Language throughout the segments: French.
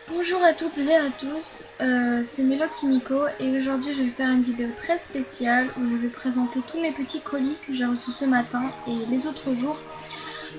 Bonjour à toutes et à tous, c'est Mélo Kimiko et aujourd'hui je vais faire une vidéo très spéciale où je vais présenter tous mes petits colis que j'ai reçus ce matin et les autres jours.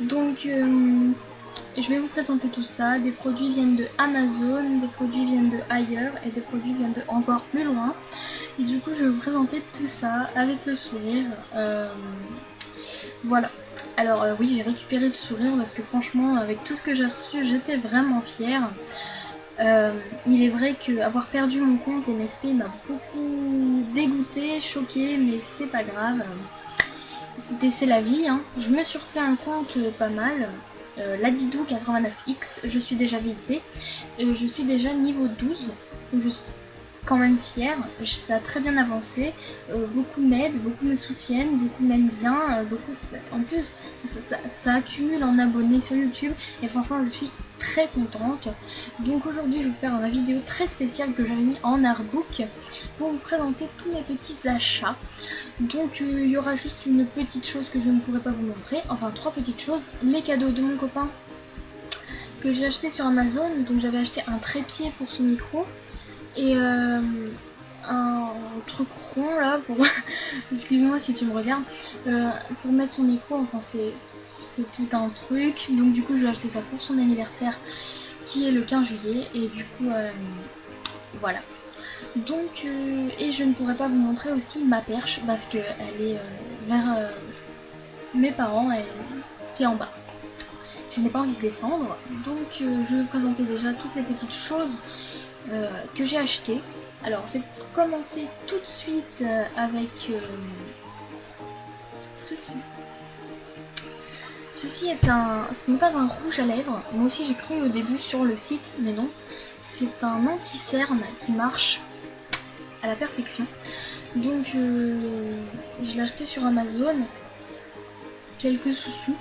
Donc je vais vous présenter tout ça. Des produits viennent de Amazon, des produits viennent de ailleurs et des produits viennent de encore plus loin. Et du coup je vais vous présenter tout ça avec le sourire. Voilà. Alors oui, j'ai récupéré le sourire parce que franchement avec tout ce que j'ai reçu j'étais vraiment fière. Il est vrai qu'avoir perdu mon compte MSP m'a beaucoup dégoûtée, choquée, mais c'est pas grave. Écoutez, c'est la vie, hein. Je me suis refait un compte pas mal, Ladidou 89X, je suis déjà VIP, je suis déjà niveau 12, donc je suis quand même fière, ça a très bien avancé, beaucoup m'aident, beaucoup me soutiennent, beaucoup m'aiment bien, beaucoup... En plus, ça accumule en abonnés sur YouTube et franchement je suis très contente. Donc aujourd'hui je vais vous faire une vidéo très spéciale que j'avais mis en artbook pour vous présenter tous mes petits achats. Donc il y aura juste une petite chose que je ne pourrai pas vous montrer, enfin 3 petites choses. Les cadeaux de mon copain que j'ai acheté sur Amazon, donc j'avais acheté un trépied pour son micro et un truc rond là pour excuse-moi si tu me regardes, pour mettre son micro, enfin c'est tout un truc. Donc du coup je vais acheter ça pour son anniversaire qui est le 15 juillet et du coup voilà. Donc et je ne pourrais pas vous montrer aussi ma perche parce que elle est vers mes parents et c'est en bas. Je n'ai pas envie de descendre, donc je vais vous présenter déjà toutes les petites choses que j'ai achetées. Alors je vais commencer tout de suite avec ceci. Ceci est ce n'est pas un rouge à lèvres, moi aussi j'ai cru au début sur le site, mais non. C'est un anti-cerne qui marche à la perfection. Donc je l'ai acheté sur Amazon, quelques sous-sous,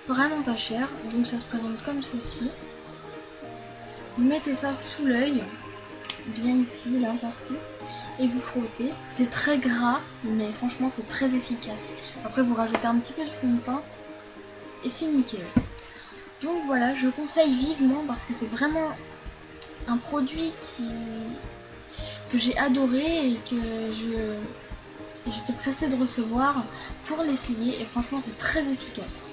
vraiment pas cher. Donc ça se présente comme ceci. Vous mettez ça sous l'œil, bien ici, là, partout, et vous frottez. C'est très gras, mais franchement c'est très efficace. Après vous rajoutez un petit peu de fond de teint et c'est nickel. Donc voilà, je conseille vivement parce que c'est vraiment un produit que j'ai adoré et que j'étais pressée de recevoir pour l'essayer et franchement c'est très efficace.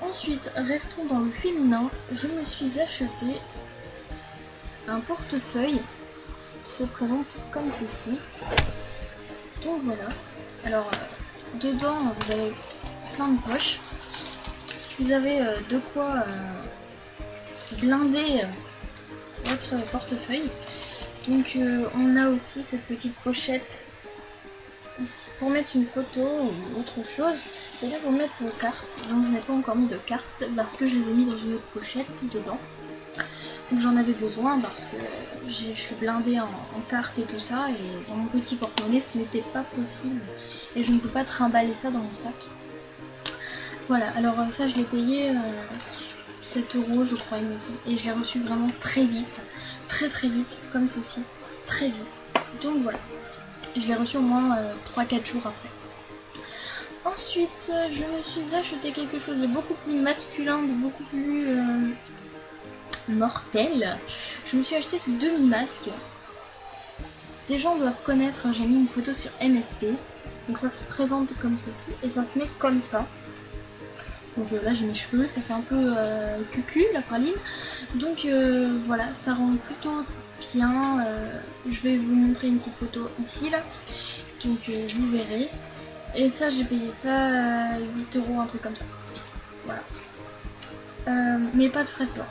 Ensuite, restons dans le féminin, je me suis acheté un portefeuille qui se présente comme ceci. Donc voilà, alors dedans vous avez plein de poches, vous avez de quoi blinder votre portefeuille. Donc on a aussi cette petite pochette ici pour mettre une photo ou autre chose, c'est-à-dire pour mettre vos cartes. Donc je n'ai pas encore mis de cartes parce que je les ai mis dans une autre pochette dedans. Donc j'en avais besoin parce que je suis blindée en cartes et tout ça, et dans mon petit porte-monnaie ce n'était pas possible et je ne peux pas trimballer ça dans mon sac. Voilà, alors ça je l'ai payé 7 € je crois il me semble, et je l'ai reçu vraiment très vite, très vite, comme ceci, très vite. Donc voilà, je l'ai reçu au moins 3-4 jours après. Ensuite je me suis acheté quelque chose de beaucoup plus masculin, de beaucoup plus mortel. Je me suis acheté ce demi-masque. Des gens doivent connaître, j'ai mis une photo sur MSP. Donc ça se présente comme ceci et ça se met comme ça. Donc là j'ai mes cheveux, ça fait un peu cucu la praline. Donc voilà, ça rend plutôt bien. Je vais vous montrer une petite photo ici là. Donc vous verrez. Et ça j'ai payé ça 8 €, un truc comme ça. Voilà. Mais pas de frais de port.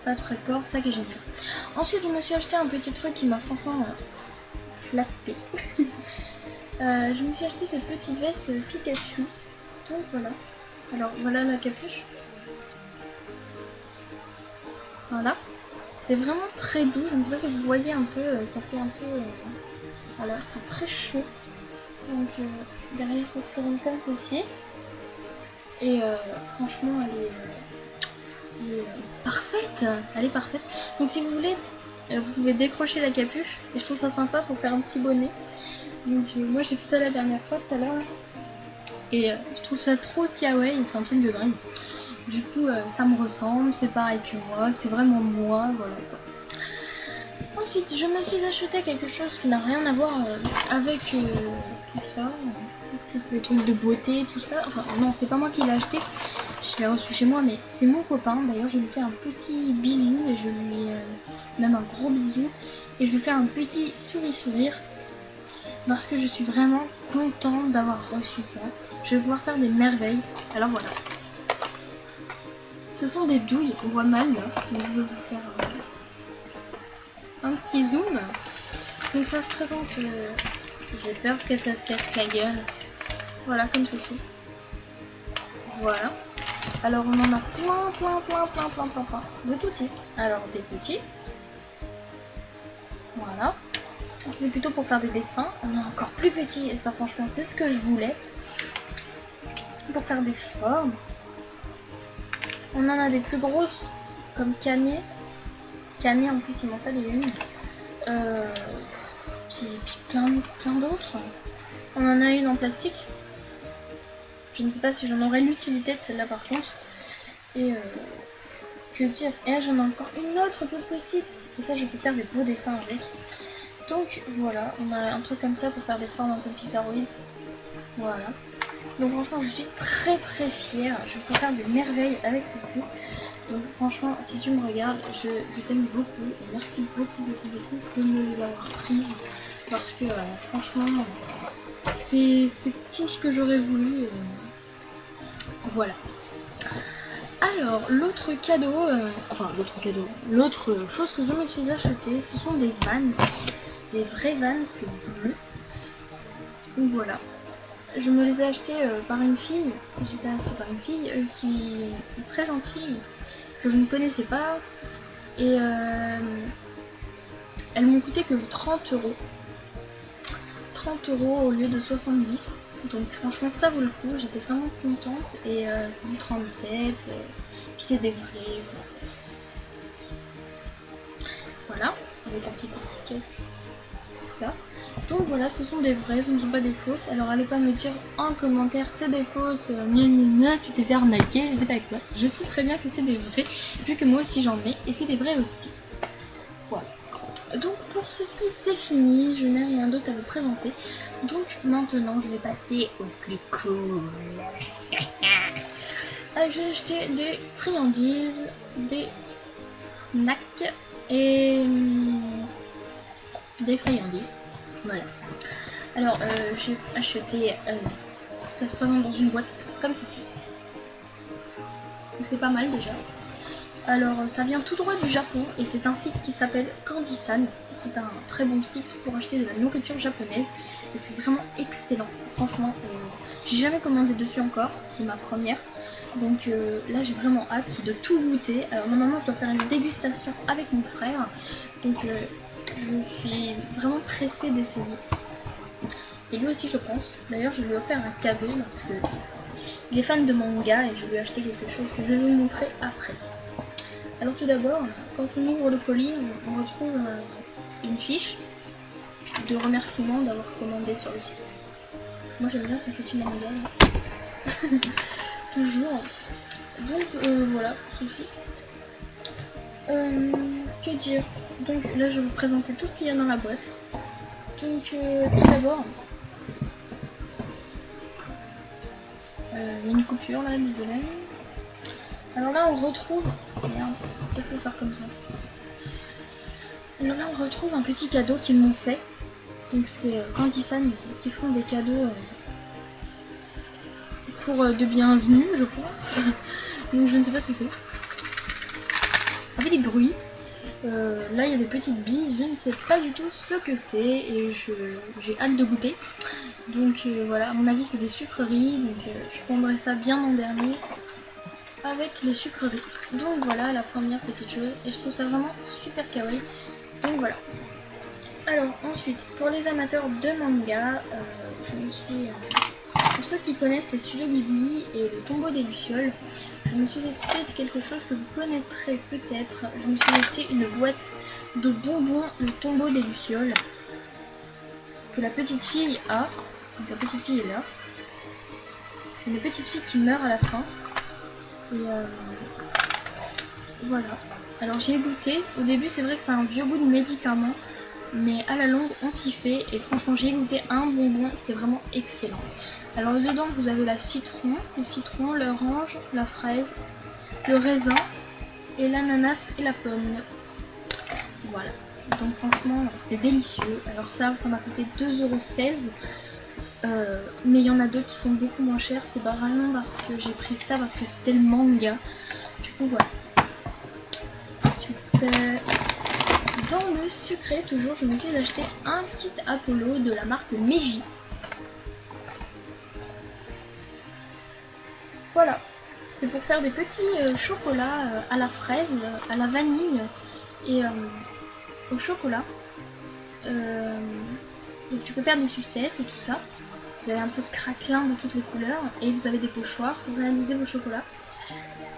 Pas de frais de port, c'est ça qui est génial. Ensuite je me suis acheté un petit truc qui m'a franchement flatté. Je me suis acheté cette petite veste Pikachu. Donc voilà. Alors voilà la capuche. Voilà. C'est vraiment très doux. Je ne sais pas si vous voyez un peu. Ça fait un peu... voilà, c'est très chaud. Donc derrière ça se présente comme ceci. Et franchement elle est parfaite. Elle est parfaite. Donc si vous voulez, vous pouvez décrocher la capuche. Et je trouve ça sympa pour faire un petit bonnet. Donc moi j'ai fait ça la dernière fois tout à l'heure. Et je trouve ça trop kawaii, c'est un truc de dingue. Du coup ça me ressemble, c'est pareil que moi, c'est vraiment moi, voilà quoi. Ensuite je me suis acheté quelque chose qui n'a rien à voir avec tout ça, tous les trucs de beauté, tout ça. Enfin non, c'est pas moi qui l'ai acheté, je l'ai reçu chez moi, mais c'est mon copain. D'ailleurs je lui fais un petit bisou et je lui même un gros bisou. Et je lui fais un petit sourire parce que je suis vraiment contente d'avoir reçu ça. Je vais pouvoir faire des merveilles. Alors voilà. Ce sont des douilles, on voit mal là, mais je vais vous faire un petit zoom. Donc ça se présente, j'ai peur que ça se casse la gueule. Voilà, comme ceci. Voilà. Alors on en a plein de tout type. Alors des petits. Voilà. C'est plutôt pour faire des dessins. On a encore plus petits et ça franchement c'est ce que je voulais. Pour faire des formes. On en a des plus grosses comme Kanye. Kanye en plus il m'en fallait une. Puis plein d'autres. On en a une en plastique. Je ne sais pas si j'en aurai l'utilité de celle-là par contre. Et que dire. Et j'en ai encore une autre plus petite. Et ça je peux faire des beaux dessins avec. Donc voilà, on a un truc comme ça pour faire des formes un peu bizarroïdes. Voilà. Donc franchement je suis très fière. Je peux faire des merveilles avec ceci. Donc franchement si tu me regardes, je t'aime beaucoup. Et merci beaucoup de me les avoir prises. Parce que franchement c'est tout ce que j'aurais voulu. Voilà. Alors l'autre cadeau, l'autre chose que je me suis acheté, ce sont des Vans. Des vrais Vans bleus. Donc voilà. Je me les ai achetés par une fille. J'étais achetée par une fille qui est très gentille, que je ne connaissais pas. Et elles m'ont coûté que 30 euros. 30 euros au lieu de 70. Donc franchement ça vaut le coup. J'étais vraiment contente. Et c'est du 37. Puis c'est des vrais. Voilà. Avec un petit étiquette. Là. Donc voilà, ce sont des vrais, ce ne sont pas des fausses. Alors allez pas me dire en commentaire c'est des fausses, tu t'es fait arnaquer, je sais pas quoi. Je sais très bien que c'est des vrais, vu que moi aussi j'en ai, et c'est des vrais aussi. Voilà. Donc pour ceci c'est fini, je n'ai rien d'autre à vous présenter. Donc maintenant je vais passer au plus cool. J'ai acheté des friandises, des snacks et des friandises. Voilà. Alors j'ai acheté, ça se présente dans une boîte comme ceci. Donc c'est pas mal déjà. Alors ça vient tout droit du Japon et c'est un site qui s'appelle Candy-san. C'est un très bon site pour acheter de la nourriture japonaise et c'est vraiment excellent. Franchement, j'ai jamais commandé dessus encore, c'est ma première. Donc là j'ai vraiment hâte de tout goûter. Alors normalement je dois faire une dégustation avec mon frère. Donc je suis vraiment pressée d'essayer. Et lui aussi je pense. D'ailleurs je lui ai offert un cadeau parce que il est fan de manga et je lui ai acheté quelque chose que je vais vous montrer après. Alors tout d'abord, quand on ouvre le colis, on retrouve une fiche de remerciement d'avoir commandé sur le site. Moi j'aime bien ce petit manga. Toujours. Donc voilà, ceci. Que dire? Donc là je vais vous présenter tout ce qu'il y a dans la boîte. Donc tout d'abord, il y a une coupure là, désolé. Alors là on retrouve, merde, peut-être le faire comme ça. Alors là on retrouve un petit cadeau qu'ils m'ont fait. Donc c'est Candy-san qui font des cadeaux pour de bienvenue je pense. Donc je ne sais pas ce que c'est. Ça fait des bruits. Là il y a des petites billes, je ne sais pas du tout ce que c'est et j'ai hâte de goûter. Donc voilà, à mon avis c'est des sucreries, donc je prendrai ça bien en dernier avec les sucreries. Donc voilà la première petite chose et je trouve ça vraiment super kawaii. Donc voilà. Alors ensuite, pour les amateurs de manga, je me suis... pour ceux qui connaissent les studios Ghibli et le tombeau des Lucioles, je me suis acheté quelque chose que vous connaîtrez peut-être. Je me suis acheté une boîte de bonbons, le tombeau des Lucioles. que la petite fille a. Donc la petite fille est là. C'est une petite fille qui meurt à la fin. Et voilà. Alors j'ai goûté. Au début c'est vrai que ça a un vieux goût de médicament. Mais à la longue on s'y fait. Et franchement j'ai goûté un bonbon. C'est vraiment excellent. Alors dedans vous avez le citron, l'orange, la fraise, le raisin et l'ananas et la pomme. Voilà. Donc franchement c'est délicieux. Alors ça m'a coûté 2,16 €. Mais il y en a d'autres qui sont beaucoup moins chers. C'est pas vraiment parce que j'ai pris ça parce que c'était le manga. Du coup voilà. Ensuite dans le sucré toujours je me suis acheté un kit Apollo de la marque Meiji. Voilà. C'est pour faire des petits chocolats à la fraise, à la vanille et au chocolat. Donc tu peux faire des sucettes et tout ça. Vous avez un peu de craquelin de toutes les couleurs et vous avez des pochoirs pour réaliser vos chocolats.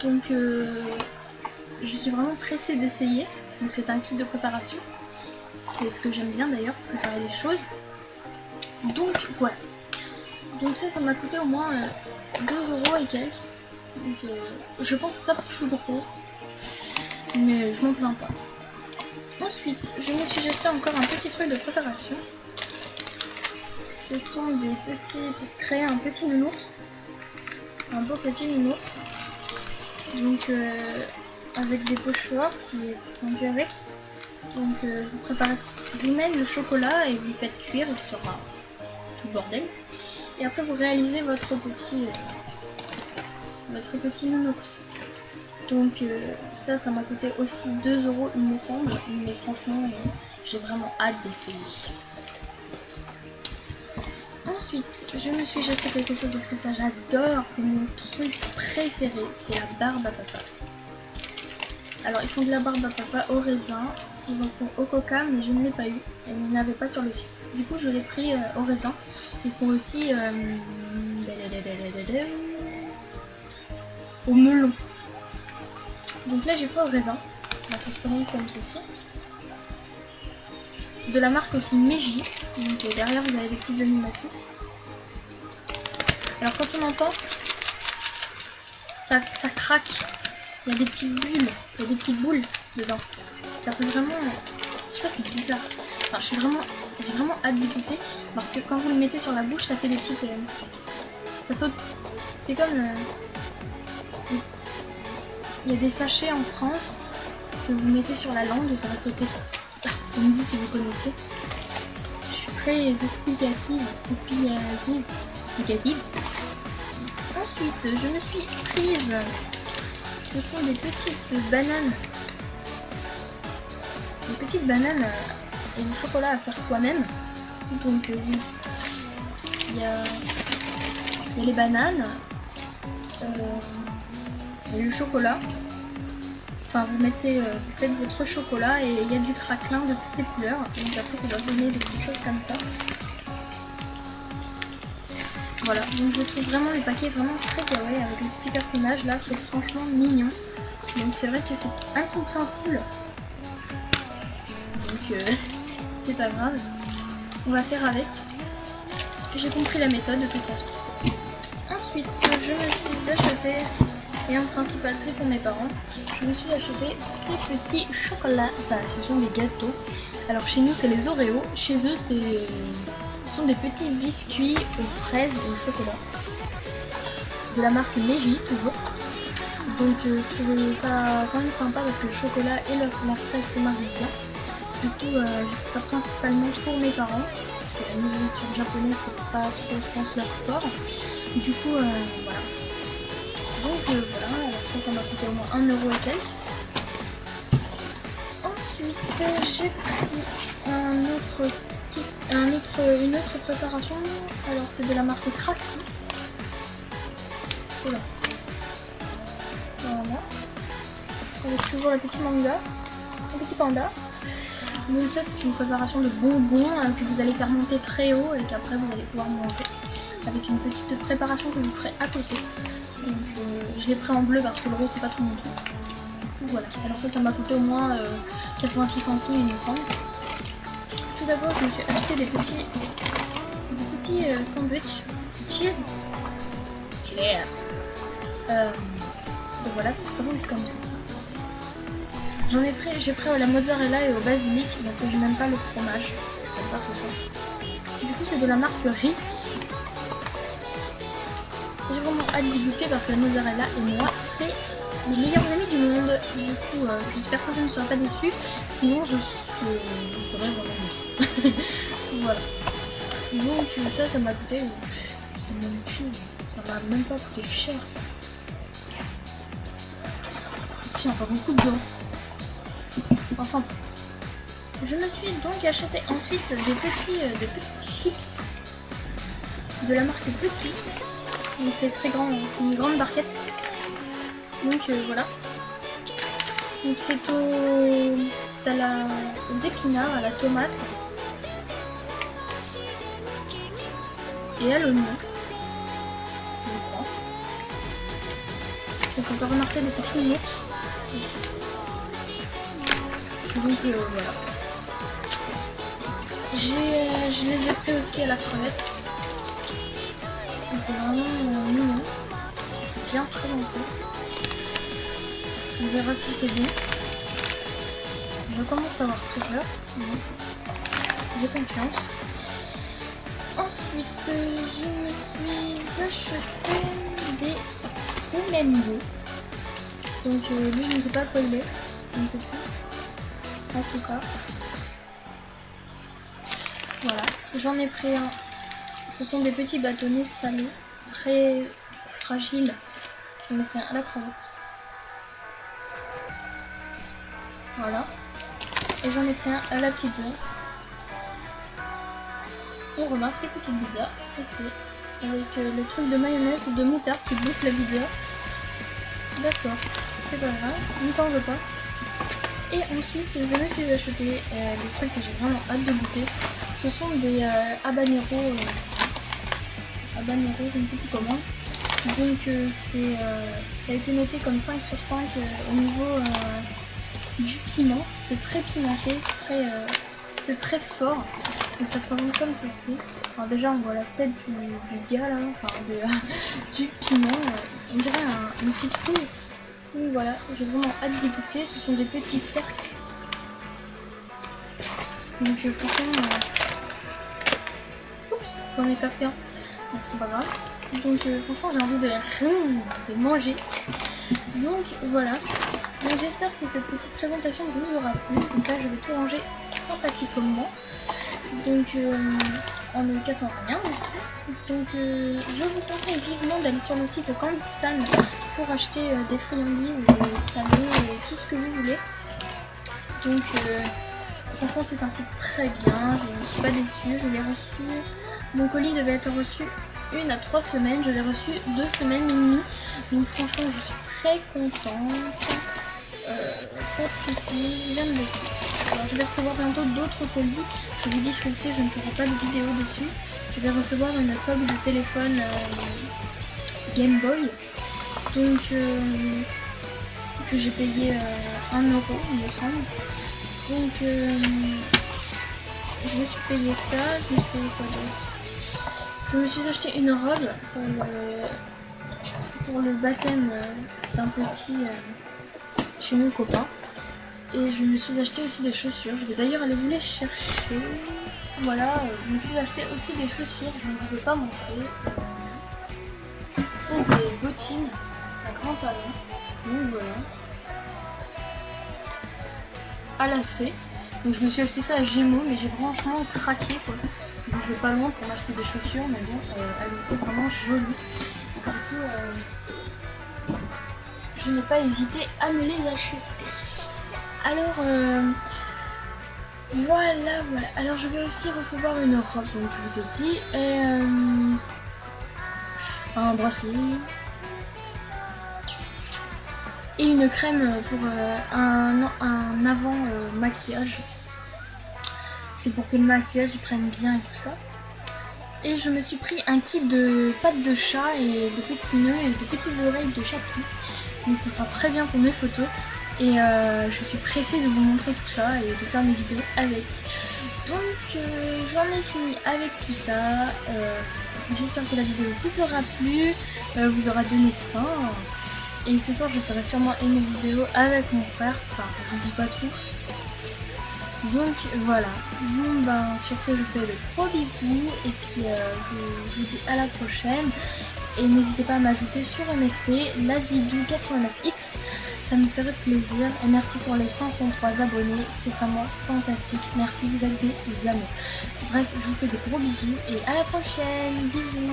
Donc je suis vraiment pressée d'essayer. Donc c'est un kit de préparation. C'est ce que j'aime bien d'ailleurs, préparer les choses. Donc voilà. Donc ça m'a coûté au moins 2 € et quelques. Donc je pense que ça plus gros. Mais je m'en plains pas. Ensuite, je me suis acheté encore un petit truc de préparation. Ce sont des petits, pour créer un petit nounours. Un beau petit nounours. Donc avec des pochoirs qui est vendu avec. Donc vous préparez vous-même le chocolat et vous faites cuire et tout ça. Enfin, tout le bordel. Et après vous réalisez votre petit nounours. Donc ça m'a coûté aussi 2 € il me semble, mais franchement j'ai vraiment hâte d'essayer. Ensuite je me suis acheté quelque chose parce que ça j'adore, c'est mon truc préféré, c'est la barbe à papa. Alors ils font de la barbe à papa au raisin, ils en font au coca mais je ne l'ai pas eu, et il n'y en avait pas sur le site. Du coup je l'ai pris au raisin. Ils font aussi au melon. Donc là j'ai pris au raisin, ça se présente comme ceci. C'est de la marque aussi Meiji, donc derrière vous avez des petites animations. Alors quand on entend, ça craque, il y a des petites bulles, il y a des petites boules dedans. Ça fait vraiment, je sais pas, c'est bizarre. Enfin j'ai vraiment hâte d'écouter parce que quand vous le mettez sur la bouche ça fait des petites, ça saute. C'est comme il y a des sachets en France que vous mettez sur la langue et ça va sauter. Vous me dites si vous connaissez. Je suis très explicative. Ensuite, je me suis prise. Ce sont des petites bananes. Des petites bananes et du chocolat à faire soi-même. Donc il y a les bananes. Et le chocolat. Enfin vous faites votre chocolat et il y a du craquelin de toutes les couleurs. Donc après ça doit donner des petites choses comme ça. Voilà, donc je trouve vraiment les paquets vraiment très kawaii avec le petit personnage là, c'est franchement mignon. Donc c'est vrai que c'est incompréhensible. Donc c'est pas grave. On va faire avec. J'ai compris la méthode de toute façon. Ensuite je me suis acheté. Et en principal c'est pour mes parents. Je me suis acheté ces petits chocolats. Enfin ce sont des gâteaux. Alors chez nous c'est les Oreos. Chez eux ce sont des petits biscuits aux fraises et au chocolat. De la marque Meiji toujours. Donc je trouve ça quand même sympa parce que le chocolat et la fraise se marient bien. Du coup ça principalement pour mes parents. Parce que la nourriture japonaise c'est pas trop je pense leur fort. Du coup voilà. Donc voilà, alors ça m'a coûté au moins 1 € et quelques. Ensuite j'ai pris une autre préparation. Alors c'est de la marque Crassi. Voilà. Avec toujours le petit manga, le petit panda. Donc ça c'est une préparation de bonbons que vous allez faire monter très haut et qu'après vous allez pouvoir manger. Avec une petite préparation que vous ferez à côté. Donc je l'ai pris en bleu parce que le rose c'est pas trop mon truc. Du coup voilà. Alors ça m'a coûté au moins 86 centimes il me semble. Tout d'abord, je me suis acheté des petits sandwichs cheese. Cheers. Donc voilà, ça se présente comme ça. J'ai pris la mozzarella et au basilic parce que je n'aime pas le fromage. J'aime pas tout ça. Du coup, c'est de la marque Ritz. J'ai vraiment hâte d'y goûter parce que la mozzarella et moi, c'est les meilleurs amis du monde. Du coup, j'espère que je ne serai pas déçue. Sinon, je serais vraiment déçue. Voilà. Donc, ça m'a coûté. C'est même plus. Ça m'a même pas coûté cher, ça. Il n'y a pas beaucoup dedans. Enfin, je me suis donc acheté ensuite des petits chips de la marque Petit. Donc c'est très grand, c'est une grande barquette. Donc voilà. Donc c'est aux épinards, à la tomate et à l'oignon. Je crois. Donc on peut remarquer des petits minutes. Donc voilà. Je les ai pris aussi à la crevette. C'est vraiment mignon. Bien présenté. On verra si c'est bon. Je commence à avoir très peur. J'ai confiance. Ensuite, je me suis acheté des Flamingo. Donc lui, je ne sais pas quoi il est. Je ne sais plus. En tout cas. Voilà. J'en ai pris un. Ce sont des petits bâtonnets salés. Très fragiles. J'en ai pris un à la crevette. Voilà. Et j'en ai pris un à la pizza. On remarque les petites pizzas. Ici. Avec le truc de mayonnaise ou de moutarde qui bouffe la pizza. D'accord. C'est pas grave. Ne t'en veux pas. Et ensuite, je me suis acheté des trucs que j'ai vraiment hâte de goûter. Ce sont des habanero, je ne sais plus comment. Donc ça a été noté comme 5 sur 5 au niveau du piment. C'est très pimenté, c'est très fort. Donc ça se présente comme ceci. Alors déjà on voit la tête du gars là, enfin du piment. On dirait une citrouille. Donc voilà, j'ai vraiment hâte d'y goûter. Ce sont des petits cercles. Donc franchement, oups, j'en ai cassé un. Donc c'est pas grave. Donc franchement j'ai envie de manger. Donc voilà. Donc j'espère que cette petite présentation vous aura plu. Donc là je vais tout ranger sympathiquement. Donc en ne cassant rien du tout. Donc je vous conseille vivement d'aller sur le site Candysan pour acheter des friandises, des salés et tout ce que vous voulez. Donc franchement c'est un site très bien, je ne suis pas déçue, je l'ai reçu. Mon colis devait être reçu 1 à 3 semaines, je l'ai reçu 2 semaines et demie. Donc franchement je suis très contente. Pas de soucis, j'aime beaucoup. Alors je vais recevoir bientôt d'autres colis. Je vous dis ce que c'est, je ne ferai pas de vidéo dessus. Je vais recevoir une coque de téléphone Game Boy. Donc que j'ai payé 1 euro il me semble. Donc je me suis payé ça, je me suis payé quoi d'autre. Je me suis acheté une robe pour le baptême d'un petit chez mon copain. Et je me suis acheté aussi des chaussures. Je vais d'ailleurs aller vous les chercher. Voilà, je me suis acheté aussi des chaussures. Je ne vous ai pas montré. Ce sont des bottines à grands talons. Donc voilà. À lacets. Donc je me suis acheté ça à Gémeaux, mais j'ai franchement craqué quoi. Donc je vais pas loin pour m'acheter des chaussures, mais bon, elles étaient vraiment jolies. Du coup, je n'ai pas hésité à me les acheter. Alors, voilà. Alors je vais aussi recevoir une robe, donc je vous ai dit, et un bracelet. Et une crème pour un avant maquillage. C'est pour que le maquillage prenne bien et tout ça. Et je me suis pris un kit de pattes de chat et de petits nœuds et de petites oreilles de chatou. Donc ça sera très bien pour mes photos. Et je suis pressée de vous montrer tout ça et de faire une vidéo avec. Donc j'en ai fini avec tout ça. J'espère que la vidéo vous aura plu, vous aura donné faim. Et ce soir je ferai sûrement une vidéo avec mon frère. Enfin, je vous dis pas tout. Donc voilà. Bon ben sur ce je vous fais de gros bisous. Et puis je vous dis à la prochaine. Et n'hésitez pas à m'ajouter sur MSP, Ladidou89X, ça me ferait plaisir. Et merci pour les 503 abonnés, c'est vraiment fantastique. Merci, vous êtes des amours. Bref, je vous fais de gros bisous et à la prochaine. Bisous.